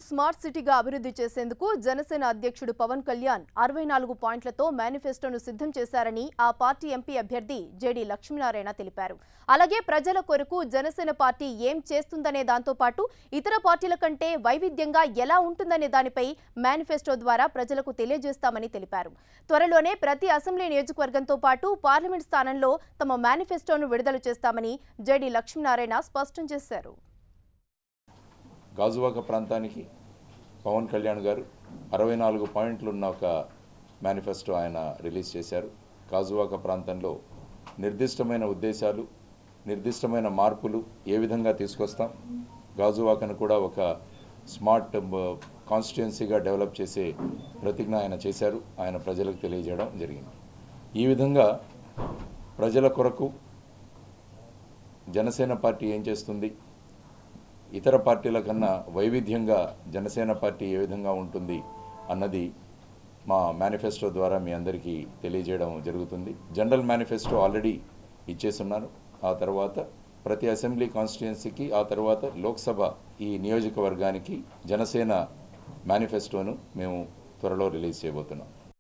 Smart సిటీగా అభివృద్ధి చేసేందుకు జనసేన అధ్యక్షుడు పవన్ కళ్యాణ్ 64 పాయింట్లతో మేనిఫెస్టోను సిద్ధం చేశారని ఆ పార్టీ ఎంపీ అభ్యర్థి జేడీ లక్ష్మీనారాయణ తెలిపారు. అలాగే ప్రజల కొరకు జనసేన పార్టీ ఏం చేస్తుందనే దాంతో పాటు ఇతర పార్టీల కంటే వైవిధ్యంగా ఎలా ఉంటుందనే దానిపై మేనిఫెస్టో ద్వారా ప్రజలకు తెలియజేస్తామని తెలిపారు. త్వరలోనే ప్రతి అసెంబ్లీ నియోజకవర్గంతో పాటు పార్లమెంట్ స్థానంలో తమ మేనిఫెస్టోను విడుదల చేస్తామని జేడీ లక్ష్మీనారాయణ స్పష్టం చేశారు. గాజువాక ప్రాంతానికి పవన్ కళ్యాణ్ గారు 64 పాయింట్లు ఉన్న ఒక మేనిఫెస్టో ఆయన రిలీజ్ చేశారు. గాజువాక ప్రాంతంలో నిర్దిష్టమైన ఉద్దేశాలు, నిర్దిష్టమైన మార్పులు ఏ విధంగా తీసుకొస్తాం, గాజువాకను కూడా ఒక స్మార్ట్ కాన్స్టిట్యుయెన్సీగా డెవలప్ చేసే ప్రతిజ్ఞ ఆయన చేశారు. ఆయన ప్రజలకు తెలియజేయడం జరిగింది. ఈ విధంగా ప్రజల కొరకు జనసేన పార్టీ ఏం చేస్తుంది, ఇతర పార్టీల కన్నా వైవిధ్యంగా జనసేన పార్టీ ఏ విధంగా ఉంటుంది అన్నది మా మేనిఫెస్టో ద్వారా మీ అందరికీ తెలియజేయడం జరుగుతుంది. జనరల్ మేనిఫెస్టో ఆల్రెడీ ఇచ్చేస్తున్నారు. ఆ తర్వాత ప్రతి అసెంబ్లీ కాన్స్టిట్యుయెన్సీకి, ఆ తర్వాత లోక్సభ ఈ నియోజకవర్గానికి జనసేన మేనిఫెస్టోను మేము త్వరలో రిలీజ్ చేయబోతున్నాం.